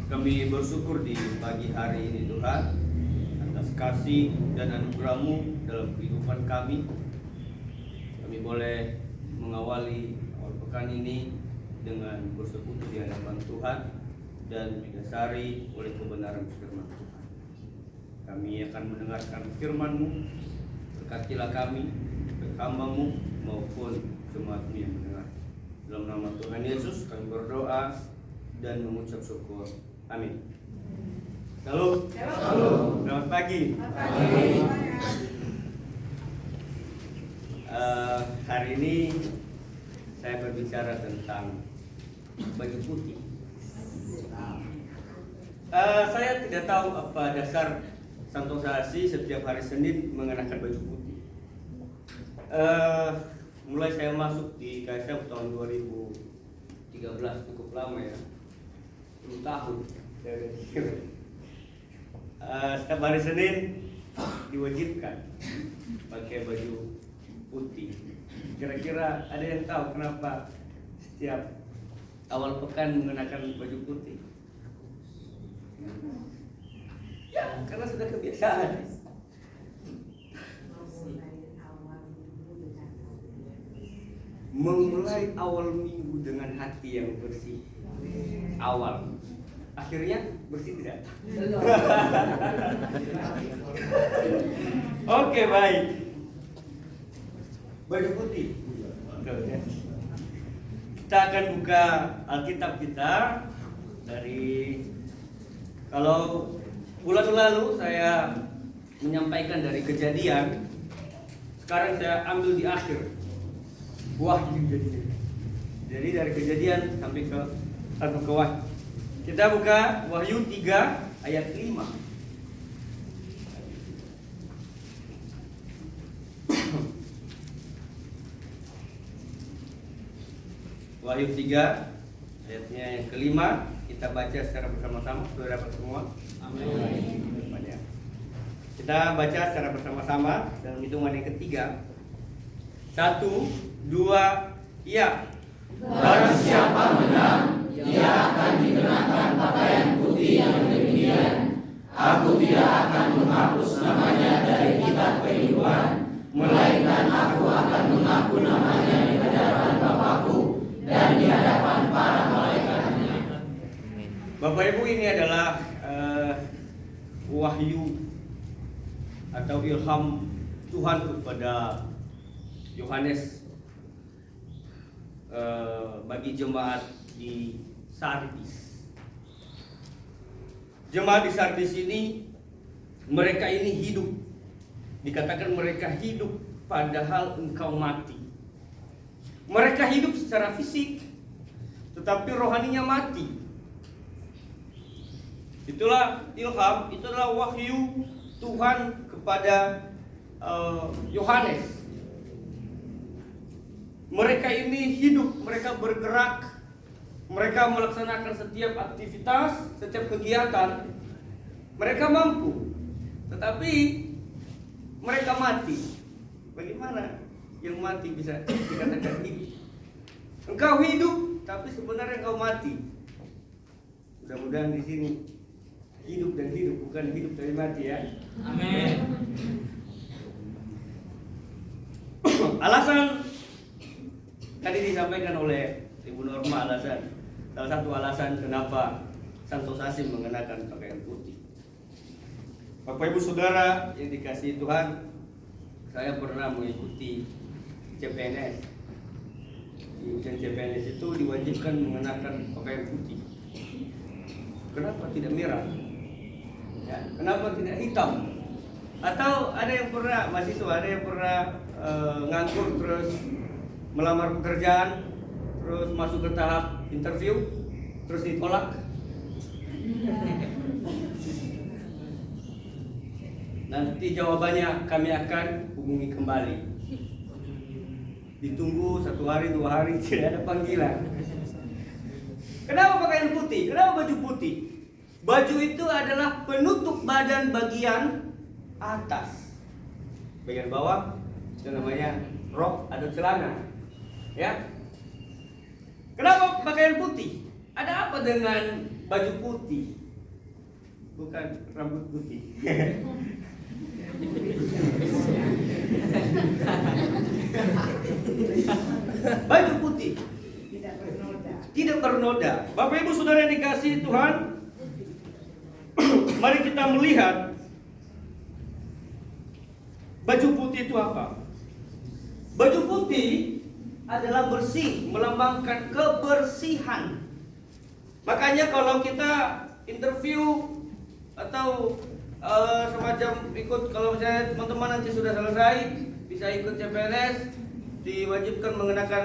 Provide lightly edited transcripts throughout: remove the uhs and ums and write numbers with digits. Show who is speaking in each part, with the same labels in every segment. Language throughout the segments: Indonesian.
Speaker 1: Kami bersyukur di pagi hari ini Tuhan atas kasih dan anugerah-Mu dalam kehidupan kami. Kami boleh mengawali awal pekan ini dengan bersekutu di hadapan Tuhan dan didasari oleh kebenaran firman Tuhan. Kami akan mendengarkan firman-Mu, berkatilah kami, hamba-Mu maupun jemaat-Mu yang mendengar. Dalam nama Tuhan Yesus kami berdoa dan mengucap syukur. Amin. Halo. Halo. Selamat pagi. Hari ini saya berbicara tentang baju putih. Saya tidak tahu apa dasar Santosasi setiap hari Senin mengenakan baju putih. Mulai saya masuk di KSM tahun 2013, cukup lama ya, 10 tahun. Setiap hari Senin diwajibkan pakai baju putih. Kira-kira ada yang tahu kenapa setiap awal pekan mengenakan baju putih? Ya, karena sudah kebiasaan. Memulai awal minggu dengan hati yang bersih. Awal. Akhirnya bersih tidak? Oke, baik. Baju putih. Kita akan buka Alkitab kita dari, kalau bulan lalu saya menyampaikan dari Kejadian, sekarang saya ambil di akhir. Wahyu jadi dari Kejadian sampai ke Wahyu. Kita buka Wahyu 3 ayat 5. Wahyu 3 ayatnya yang kelima, kita baca secara bersama-sama. Sudah dapat semua? Amin. Kita baca secara bersama-sama dalam hitungan yang ketiga. 1, 2, ya.
Speaker 2: Barang siapa menang, dia akan dikenakan pakaian putih yang demikian. Aku tidak akan menghapus namanya dari kitab kehidupan, melainkan aku akan mengaku namanya di hadapan Bapakku dan di hadapan para malaikatnya.
Speaker 1: Bapak Ibu, ini adalah wahyu atau ilham Tuhan kepada Yohanes bagi jemaat di Sardis. Jemaat di Sardis ini, mereka ini hidup. Dikatakan mereka hidup padahal engkau mati. Mereka hidup secara fisik, tetapi rohaninya mati. Itulah ilham, itulah wahyu Tuhan kepada Yohanes. Mereka ini hidup, mereka bergerak, mereka melaksanakan setiap aktivitas, setiap kegiatan. Mereka mampu, tetapi mereka mati. Bagaimana yang mati bisa dikatakan hidup? Engkau hidup, tapi sebenarnya engkau mati. Mudah-mudahan di sini hidup dan hidup, bukan hidup dari mati ya.
Speaker 2: Amin.
Speaker 1: Alasan tadi disampaikan oleh Ibu Norma, salah satu alasan kenapa Santosasi mengenakan pakaian putih. Bapak Ibu Saudara yang dikasihi Tuhan, saya pernah mengikuti CPNS. Di ujian CPNS itu diwajibkan mengenakan pakaian putih. Kenapa tidak merah? Ya, kenapa tidak hitam? Atau ada yang pernah mahasiswa, ada yang pernah nganggur terus melamar pekerjaan, terus masuk ke tahap interview, terus ditolak. Nanti jawabannya kami akan hubungi kembali. Ditunggu 1 hari 2 hari tidak ada panggilan. Kenapa pakaian putih? Kenapa baju putih? Baju itu adalah penutup badan bagian atas. Bagian bawah itu namanya rok atau celana. Ya. Kenapa pakaian putih? Ada apa dengan baju putih? Bukan rambut putih. Baju putih tidak bernoda. Bapak Ibu Saudara yang dikasihi Tuhan, mari kita melihat baju putih itu apa. Baju putih adalah bersih, melambangkan kebersihan. Makanya kalau kita interview atau semacam ikut, kalau misalnya teman-teman nanti sudah selesai bisa ikut CPNS, diwajibkan mengenakan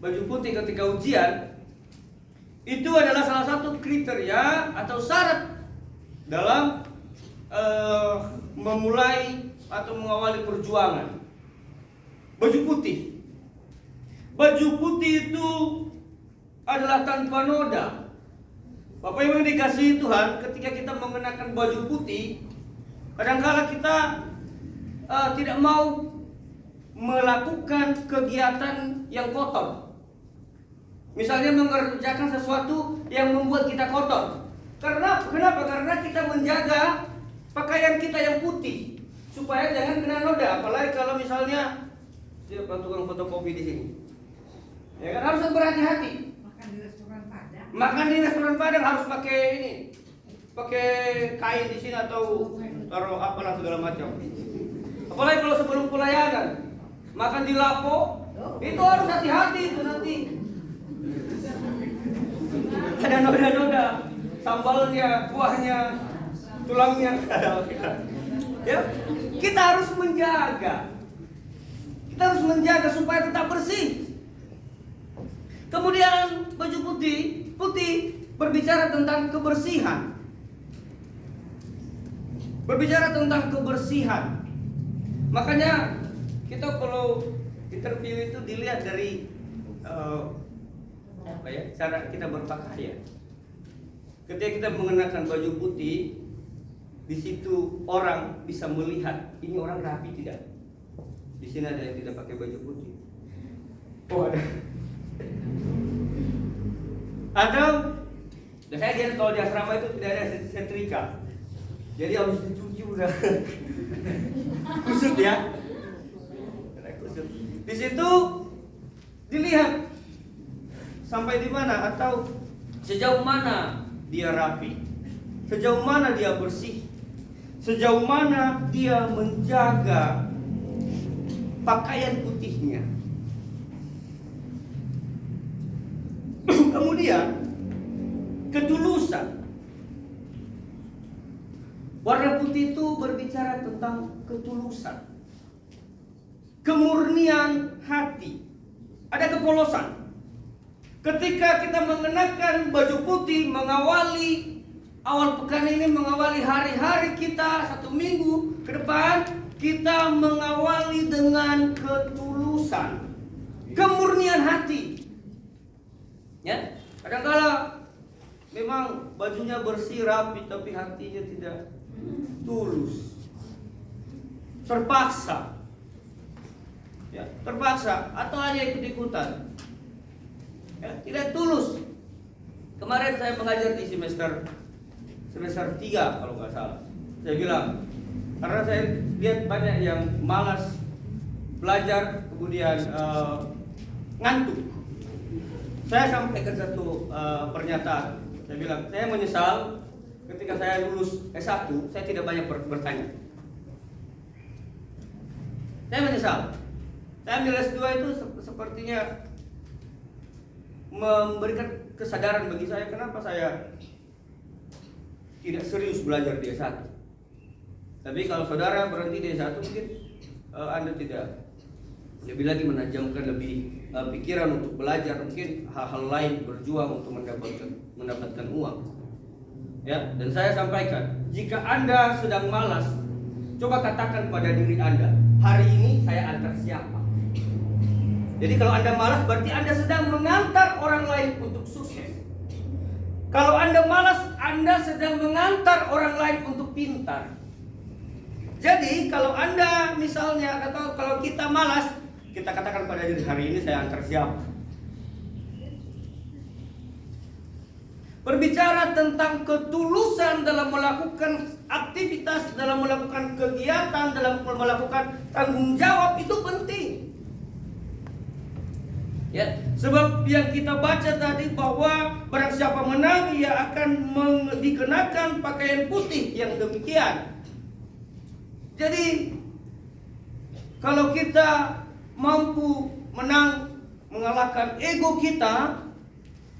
Speaker 1: baju putih ketika ujian. Itu adalah salah satu kriteria atau syarat dalam memulai atau mengawali perjuangan. Baju putih. Baju putih itu adalah tanpa noda. Bapak Ibu yang dikasihi Tuhan, ketika kita mengenakan baju putih, kadang-kala kita tidak mau melakukan kegiatan yang kotor. Misalnya mengerjakan sesuatu yang membuat kita kotor. Kenapa? Karena kita menjaga pakaian kita yang putih supaya jangan kena noda. Apalagi kalau misalnya siapa tukang fotokopi di sini, ya kan, harus berhati-hati. Makan di restoran Padang harus pakai ini, pakai kain di sini atau taruh apalah segala macam. Apalagi kalau sebelum pelayanan, makan di lapo, itu harus hati-hati itu nanti. Ada noda-noda, sambalnya, kuahnya, tulangnya. Ya, kita harus menjaga. Kita harus menjaga supaya tetap bersih. Kemudian baju putih berbicara tentang kebersihan. Berbicara tentang kebersihan. Makanya kita kalau interview itu dilihat dari cara kita berpakaian. Ketika kita mengenakan baju putih, di situ orang bisa melihat ini orang rapi tidak. Di sini ada yang tidak pakai baju putih. Oh ada. Dan saya lihat kalau di asrama itu tidak ada setrika, jadi harus dicuci udah kusut ya. Di situ dilihat sampai di mana atau sejauh mana dia rapi, sejauh mana dia bersih, sejauh mana dia menjaga pakaian putihnya. Kemudian ketulusan. Warna putih itu berbicara tentang ketulusan, kemurnian hati. Ada kepolosan. Ketika kita mengenakan baju putih, mengawali awal pekan ini, mengawali hari-hari kita 1 minggu ke depan, kita mengawali dengan ketulusan, kemurnian hati. Ya, kadang-kala memang bajunya bersih rapi tapi hatinya tidak tulus, terpaksa, ya, terpaksa atau hanya ikut-ikutan, ya, tidak tulus. Kemarin saya mengajar di semester 3 kalau nggak salah. Saya bilang karena saya lihat banyak yang malas belajar kemudian ngantuk. Saya sampaikan satu pernyataan. Saya bilang, saya menyesal ketika saya lulus S1, saya tidak banyak bertanya. Saya menyesal. Saya ambil S2 itu sepertinya memberikan kesadaran bagi saya kenapa saya tidak serius belajar di S1. Tapi kalau saudara berhenti di S1 mungkin Anda tidak lebih lagi menajamkan pikiran untuk belajar, mungkin hal-hal lain, berjuang untuk mendapatkan uang. Ya, dan saya sampaikan, jika Anda sedang malas, coba katakan pada diri Anda, hari ini saya antar siapa? Jadi kalau Anda malas berarti Anda sedang mengantar orang lain untuk sukses. Kalau Anda malas, Anda sedang mengantar orang lain untuk pintar. Jadi kalau Anda misalnya atau kalau kita malas, kita katakan pada diri hari ini saya antar siapa. berbicara tentang ketulusan dalam melakukan aktivitas, dalam melakukan kegiatan, dalam melakukan tanggung jawab itu penting. Ya, sebab yang kita baca tadi bahwa barang siapa menang ia akan dikenakan pakaian putih yang demikian. Jadi kalau kita mampu menang, mengalahkan ego kita,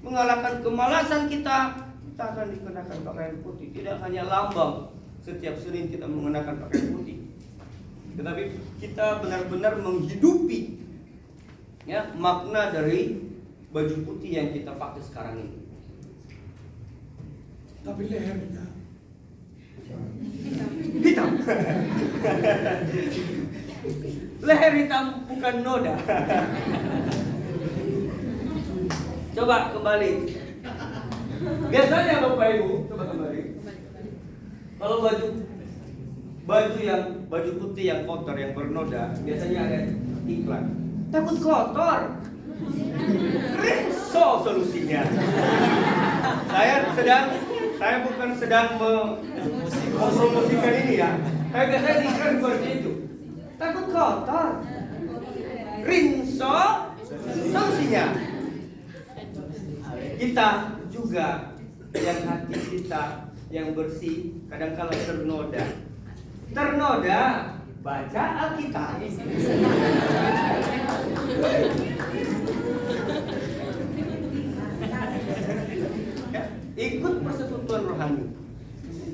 Speaker 1: mengalahkan kemalasan kita, kita akan dikenakan pakaian putih. Tidak hanya lambang setiap Senin kita mengenakan pakaian putih, tetapi kita benar-benar menghidupi ya makna dari baju putih yang kita pakai sekarang ini.
Speaker 3: Tapi lehernya
Speaker 1: Hitam. Leher hitam bukan noda. Coba kembali. Biasanya Bapak Ibu, coba kembali. Kalau baju putih yang kotor yang bernoda, biasanya ada iklan. Takut kotor. Rinso solusinya. Saya bukan sedang mempromosikan ini ya. Tapi biasanya di iklan seperti itu. Takut kotor. Rinso solusinya. Kita juga yang hati kita yang bersih kadang-kala ternoda baca Alkitab. Ya, ikut persekutuan rohani.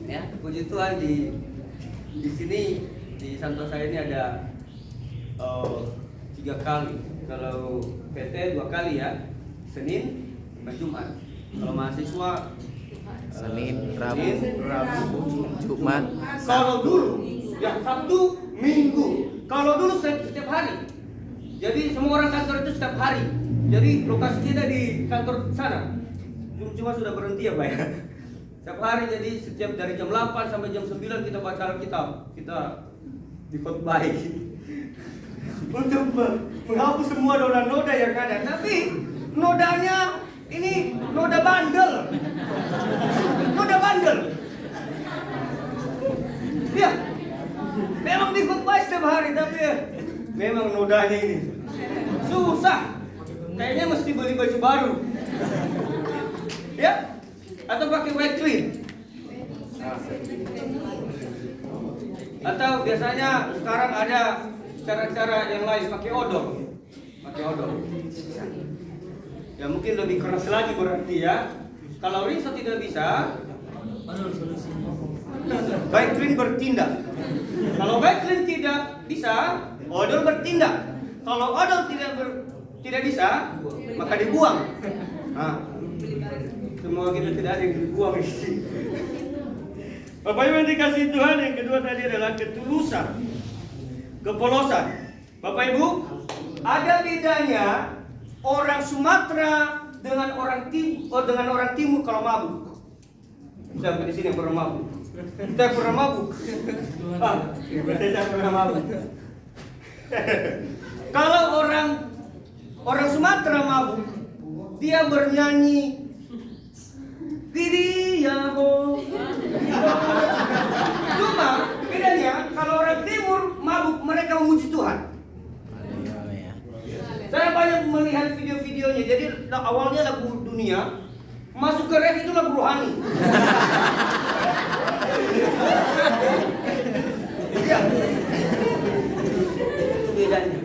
Speaker 1: Ya, puji Tuhan di sini di Santosa ini ada 3 kali. Kalau PT 2 kali ya, Senin sampai Jumat. Kalau mahasiswa
Speaker 2: Senin, Rabu, Jumat.
Speaker 1: Kalau dulu yang Sabtu, Minggu. Kalau dulu setiap hari. Jadi semua orang kantor itu setiap hari. Jadi lokasi kita di kantor sana. Cuma sudah berhenti ya Pak ya. Setiap hari, jadi setiap dari jam 8 sampai jam 9 kita baca Alkitab. Kita dikhotbahi untuk menghapus semua noda-noda yang ada. Tapi nodanya ini noda bandel. Noda bandel. Ya. Memang dikhotbah setiap hari, tapi memang nodanya ini susah. Kayaknya mesti beli baju baru. Ya? Atau pakai white clean. Atau biasanya sekarang ada cara-cara yang lain, pakai odol. Ya mungkin lebih keras lagi berarti ya. Kalau rinso tidak bisa, white clean bertindak. Kalau white clean tidak bisa, odol bertindak. Kalau odol tidak bisa, maka dibuang. Nah, semua kita tidak ada yang dibuang di sini. Bapak Ibu yang dikasihi Tuhan, yang kedua tadi adalah ketulusan, kepolosan. Bapak Ibu, ada bedanya orang Sumatera dengan orang Timur kalau mabuk. Siapa di sini yang pernah mabuk? Kita pernah mabuk. Saya pernah mabuk. Kalau orang Sumatera mabuk, dia bernyanyi Widiyaho. Cuma bedanya kalau orang Timur mabuk, mereka memuji Tuhan. Saya banyak melihat video-videonya. Jadi awalnya lagu dunia, masuk ke ref itu lagu rohani. Ya. Itu bedanya.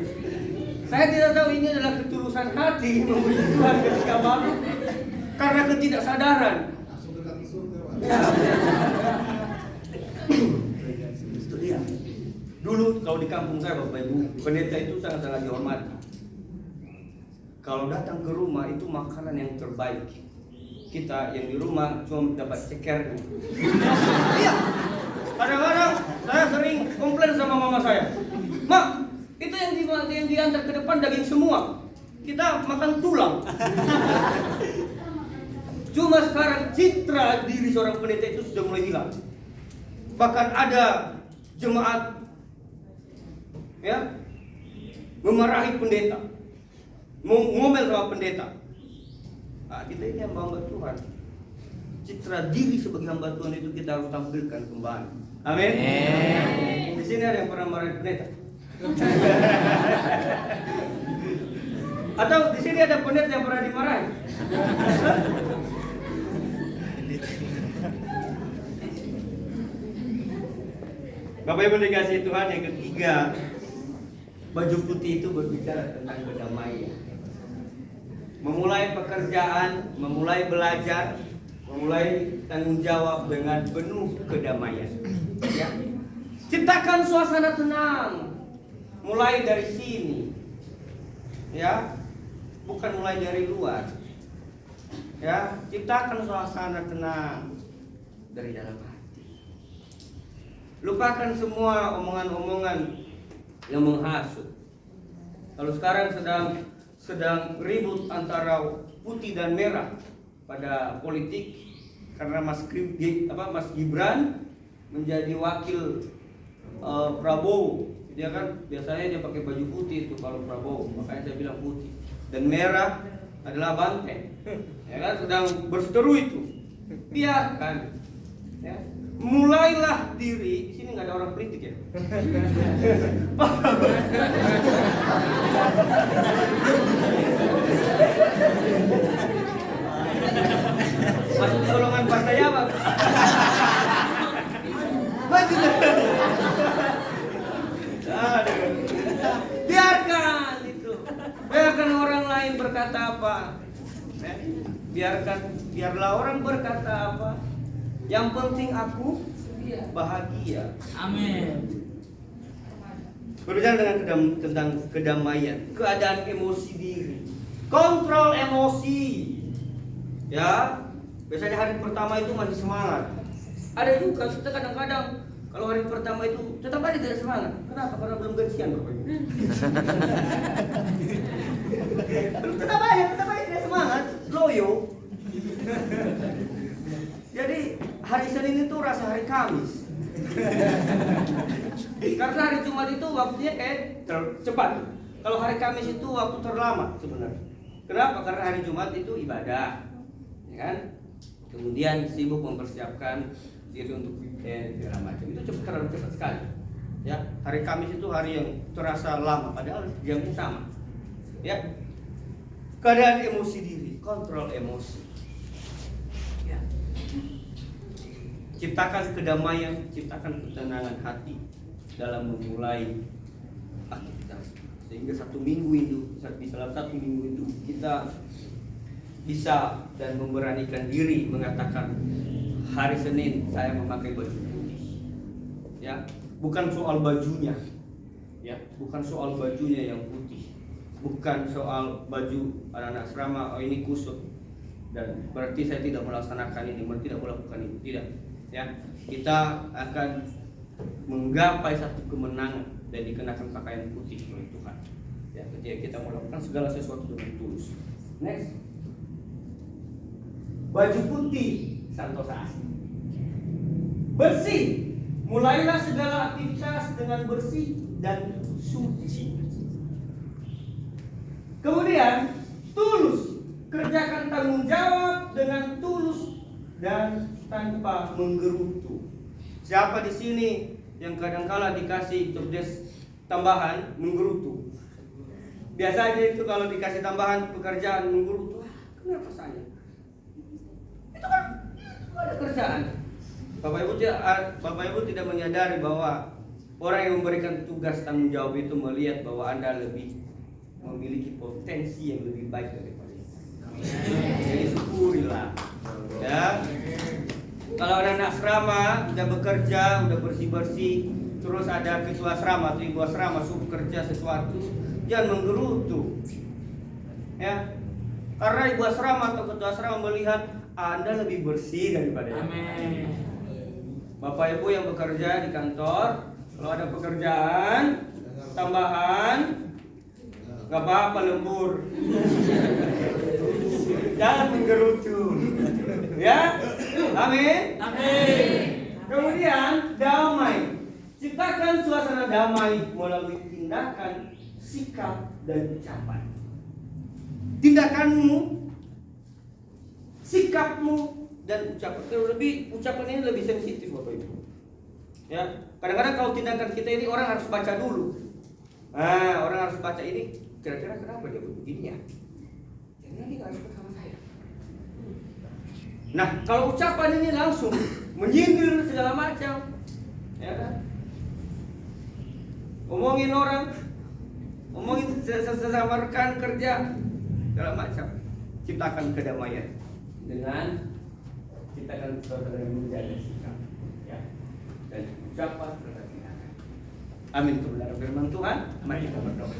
Speaker 1: Saya tidak tahu ini adalah ketulusan hati memuji Tuhan ketika mabuk karena ketidaksadaran. Ya. Itu dia. Dulu kalau di kampung saya Bapak Ibu, pendeta itu sangat-sangat dihormati. Kalau datang ke rumah itu makanan yang terbaik. Kita yang di rumah cuma dapat cekernya. Iya. Kadang-kadang saya sering komplain sama mama saya. Mak, itu yang diantar ke depan daging semua. Kita makan tulang. Cuma sekarang citra diri seorang pendeta itu sudah mulai hilang. Bahkan ada jemaat ya memarahi pendeta, ngomel sama pendeta. Nah, kita ini hamba Tuhan. citra diri sebagai hamba Tuhan itu kita harus tampilkan kembali. Amin. Di sini ada yang pernah marahin pendeta? Atau di sini ada pendeta yang pernah dimarahin? Bapak Ibu dikasihi Tuhan, yang ketiga, baju putih itu berbicara tentang kedamaian. Memulai pekerjaan, memulai belajar, memulai tanggung jawab dengan penuh kedamaian. Ya. Ciptakan suasana tenang. Mulai dari sini. Ya. Bukan mulai dari luar. Ya, ciptakan suasana tenang dari dalam hati. Lupakan semua omongan-omongan yang menghasut. Kalau sekarang sedang ribut antara putih dan merah pada politik karena Mas Gibran menjadi wakil Prabowo. Dia kan biasanya dia pakai baju putih itu kalau Prabowo, makanya saya bilang putih. Dan merah adalah banteng. Ya kan, sedang berseteru itu. Biarkan. Ya. Mulailah diri. Di sini nggak ada orang politik ya. Masuk golongan partai apa? Biarkan itu. Biarkan orang lain berkata apa. Biarlah orang berkata apa. Yang penting aku bahagia.
Speaker 3: Amin.
Speaker 1: Berbicara tentang kedamaian, keadaan emosi diri, kontrol emosi. Ya, biasanya hari pertama itu masih semangat. Ada juga kita kadang-kadang kalau hari pertama itu tetap aja tidak semangat. Kenapa? Karena belum gajian Bapak Ibu. tetap aja tidak semangat, loyo. Jadi hari Senin itu rasa hari Kamis. Karena hari Jumat itu waktunya kayak cepat. Kalau hari Kamis itu waktu terlama sebenarnya. Kenapa? Karena hari Jumat itu ibadah, ya kan? Kemudian sibuk mempersiapkan diri untuk weekend segala macam. Itu terlalu cepat sekali. Ya, hari Kamis itu hari yang terasa lama, padahal jamnya sama. Ya, keadaan emosi diri, kontrol emosi. Ya. Ciptakan kedamaian, ciptakan ketenangan hati dalam memulai aktivitas. Sehingga di dalam satu minggu itu kita bisa dan memberanikan diri mengatakan hari Senin saya memakai baju putih. Ya, bukan soal bajunya. Ya, bukan soal bajunya yang putih. Bukan soal baju anak-anak asrama, oh ini kusut dan berarti saya tidak melaksanakan ini, tidak melakukan ini, tidak. Ya, kita akan menggapai satu kemenangan dan dikenakan pakaian putih oleh Tuhan. Ya, ketika kita melakukan segala sesuatu dengan tulus. Next, baju putih santosa asli. Bersih. Mulailah segala aktivitas dengan bersih dan suci. Kemudian tulus. Kerjakan tanggung jawab dengan tulus dan tanpa menggerutu. Siapa di sini yang kadang-kala dikasih jobdesk tambahan menggerutu? Biasanya itu kalau dikasih tambahan pekerjaan menggerutu. Kenapa saya? Itu kan ada kerjaan. Bapak Ibu tidak menyadari bahwa orang yang memberikan tugas tanggung jawab itu melihat bahwa Anda lebih memiliki potensi yang lebih baik daripada itu. Jadi syukurilah. Ya. Kalau anak-anak asrama udah bekerja, udah bersih-bersih, terus ada ketua asrama atau ibu asrama suruh kerja sesuatu, jangan menggerutu. Ya. Karena ibu asrama atau ketua asrama melihat Anda lebih bersih daripada yang lain. Bapak Ibu yang bekerja di kantor, kalau ada pekerjaan tambahan, nggak apa-apa lembur. Jangan menggerutu. Ya, amin.
Speaker 3: Amin.
Speaker 1: Kemudian damai. Ciptakan suasana damai melalui tindakan, sikap, dan ucapan. Tindakanmu, sikapmu, dan ucapan ini lebih sensitif Bapak Ibu. Ya, kadang-kadang kalau tindakan kita ini orang harus baca dulu. Nah, orang harus baca ini kira-kira kenapa dia begini ya? Jangan dia nggak suka sama saya. Nah, kalau ucapan ini langsung menyindir segala macam, ya kan? Omongin orang, omongin sesama rekan kerja, segala macam. Ciptakan kedamaian dengan ciptakan saudara yang menjaga sikap, ya, dan ucapan serta tindakan. Amin. Kebenaran firman Tuhan. Mari kita berdoa.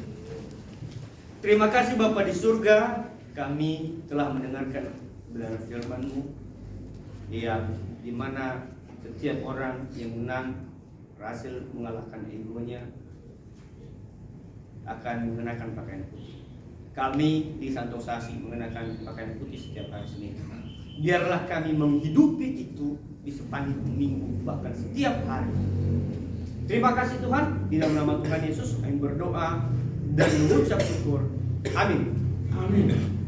Speaker 1: Terima kasih Bapa di surga, kami telah mendengarkan kebenaran firman-Mu, yang dimana setiap orang yang menang berhasil mengalahkan egonya akan mengenakan pakaian putih. Kami di Santosasi mengenakan pakaian putih setiap hari Senin. Biarlah kami menghidupi itu di sepanjang minggu, bahkan setiap hari. Terima kasih Tuhan, di dalam nama Tuhan Yesus kami berdoa dan mengucap syukur. Amin.
Speaker 2: Amin.